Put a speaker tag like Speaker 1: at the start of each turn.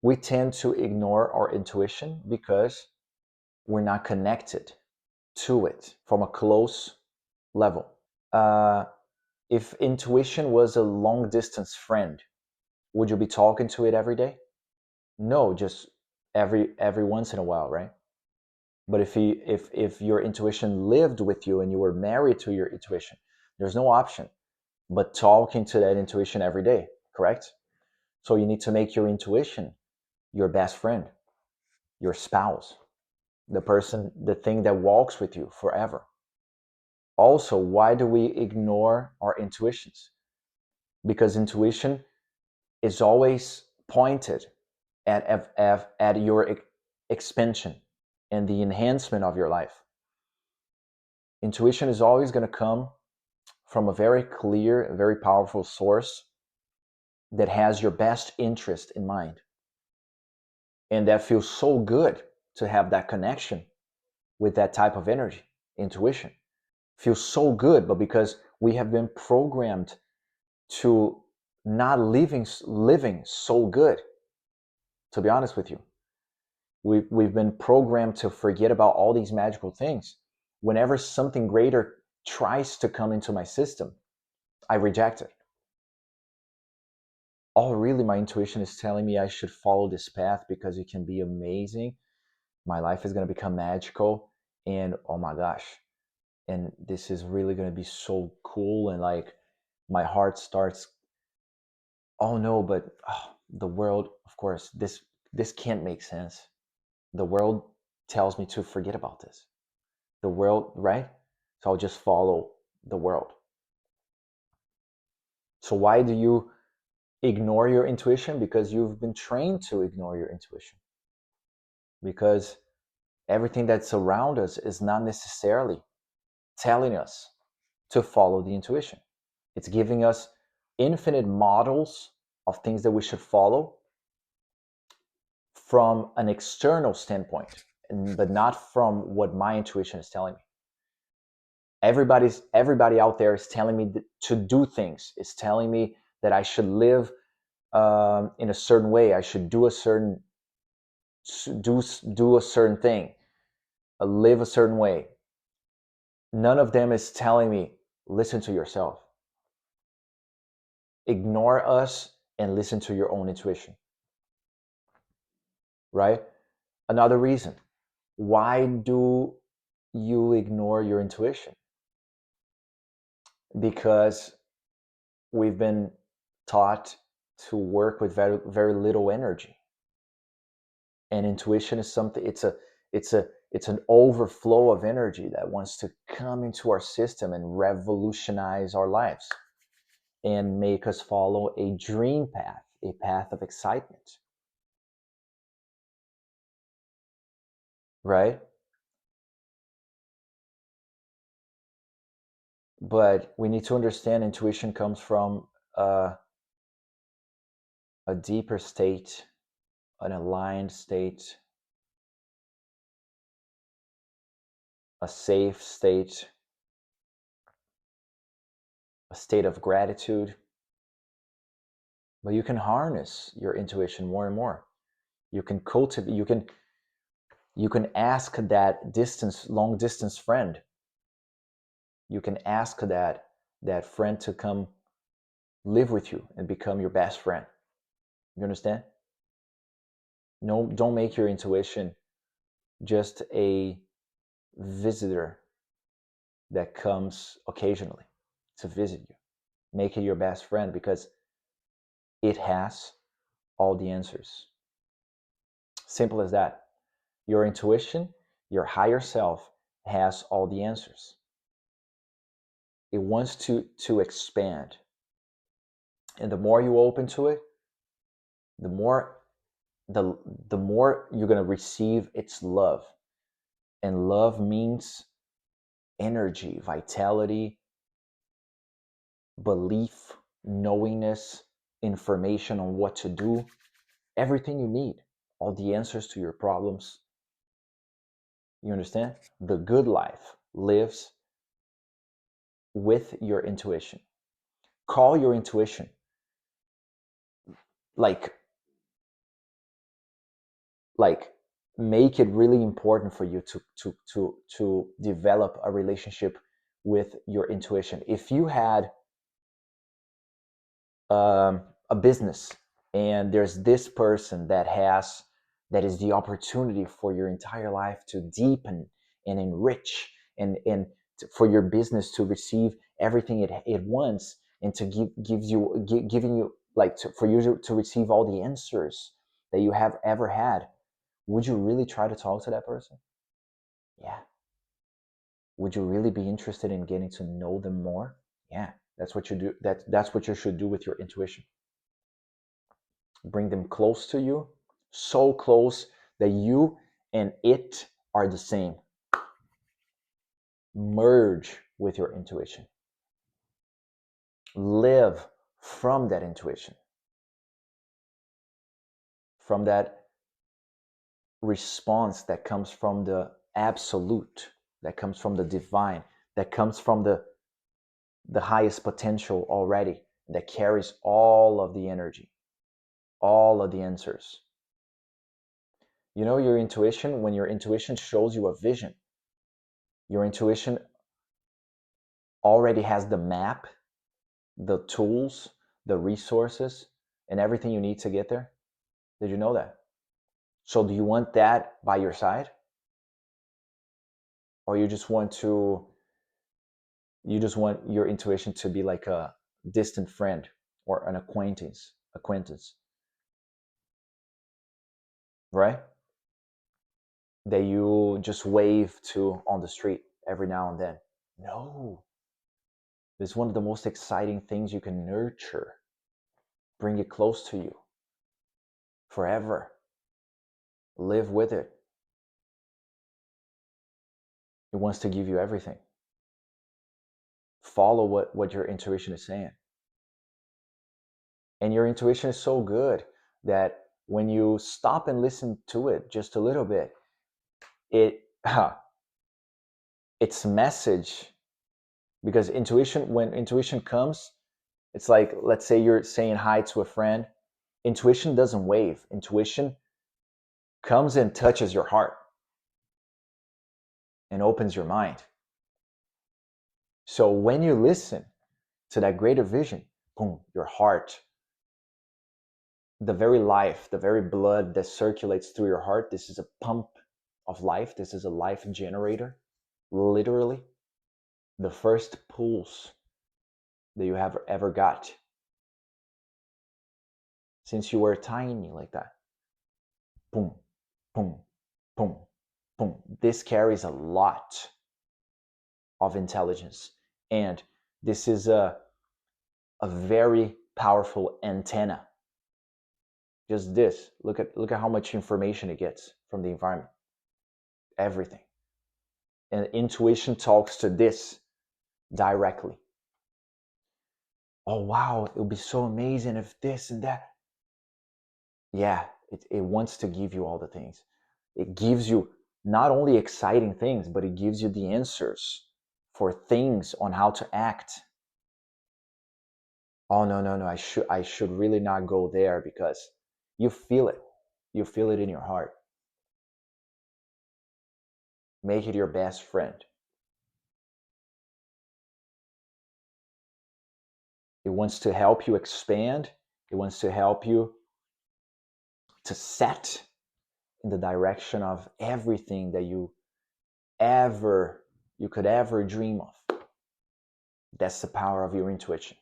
Speaker 1: we tend to ignore our intuition because we're not connected to it from a close level. If intuition was a long distance friend, would you be talking to it every day? No, just every once in a while, right? But if your intuition lived with you and you were married to your intuition, there's no option but talking to that intuition every day, correct? So you need to make your intuition your best friend, your spouse, the person, the thing that walks with you forever. Also, why do we ignore our intuitions? Because intuition is always pointed at your expansion and the enhancement of your life. Intuition is always going to come from a very clear, very powerful source that has your best interest in mind. And that feels so good to have that connection with that type of energy, intuition. Feels so good, but because we have been programmed to not living so good, to be honest with you. We've been programmed to forget about all these magical things. Whenever something greater tries to come into my system, I reject it. Oh, really, my intuition is telling me I should follow this path because it can be amazing. My life is going to become magical. And oh my gosh, and this is really going to be so cool. And like my heart starts, oh no, but the world, of course, this can't make sense. The world tells me to forget about this. The world, right? So I'll just follow the world. So why do you ignore your intuition? Because you've been trained to ignore your intuition. Because everything that's around us is not necessarily telling us to follow the intuition. It's giving us infinite models of things that we should follow from an external standpoint, but not from what my intuition is telling me. Everybody out there is telling me to do things. It's telling me that I should live in a certain way. I should do a certain thing, live a certain way. None of them is telling me listen to yourself. Ignore us and listen to your own intuition. Right? Another reason. Why do you ignore your intuition? Because we've been taught to work with very, very little energy. And intuition is something, it's an overflow of energy that wants to come into our system and revolutionize our lives and make us follow a dream path, a path of excitement. Right? But we need to understand intuition comes from a deeper state, an aligned state, a safe state, a state of gratitude. But you can harness your intuition more and more. You can cultivate, you can ask that long distance friend. You can ask that friend to come live with you and become your best friend. You understand? No, don't make your intuition just a visitor that comes occasionally to visit you. Make it your best friend because it has all the answers. Simple as that. Your intuition, your higher self has all the answers. It wants to expand. And the more you open to it, the more the more you're going to receive its love. And love means energy, vitality, belief, knowingness, information on what to do, everything you need, all the answers to your problems. You understand? The good life lives with your intuition. Call your intuition like like make it really important for you to develop a relationship with your intuition. If you had a business and there's this person that is the opportunity for your entire life to deepen and enrich and for your business to receive everything it wants and to giving you for you to receive all the answers that you have ever had, would you really try to talk to that person? Yeah. Would you really be interested in getting to know them more? Yeah. That's what you do. That's what you should do with your intuition. Bring them close to you, so close that you and it are the same. Merge with your intuition. Live from that intuition, from that response that comes from the absolute, that comes from the divine, that comes from the highest potential already, that carries all of the energy, all of the answers. You know, your intuition, when your intuition shows you a vision, your intuition already has the map, the tools, the resources, and everything you need to get there. Did you know that? So do you want that by your side? Or you just want your intuition to be like a distant friend or an acquaintance, right? That you just wave to on the street every now and then. No. It's one of the most exciting things you can nurture. Bring it close to you forever. Live with it. It wants to give you everything. Follow what your intuition is saying. And your intuition is so good that when you stop and listen to it just a little bit, its message, because when intuition comes, it's like, let's say you're saying hi to a friend. Intuition doesn't wave. Intuition comes and touches your heart and opens your mind. So when you listen to that greater vision, boom, your heart, the very life, the very blood that circulates through your heart, this is a pump of life. This is a life generator, literally. The first pulse that you have ever got since you were tiny, like that. Boom, boom, boom, boom. This carries a lot of intelligence. And this is a very powerful antenna. Just this. Look at how much information it gets from the environment. Everything. And intuition talks to this directly. Oh wow, it would be so amazing if this and that. Yeah, it wants to give you all the things. It gives you not only exciting things, but it gives you the answers for things on how to act. Oh no, I should really not go there, because you feel it. You feel it in your heart. Make it your best friend. It wants to help you expand. It wants to help you to set in the direction of everything that you could ever dream of. That's the power of your intuition.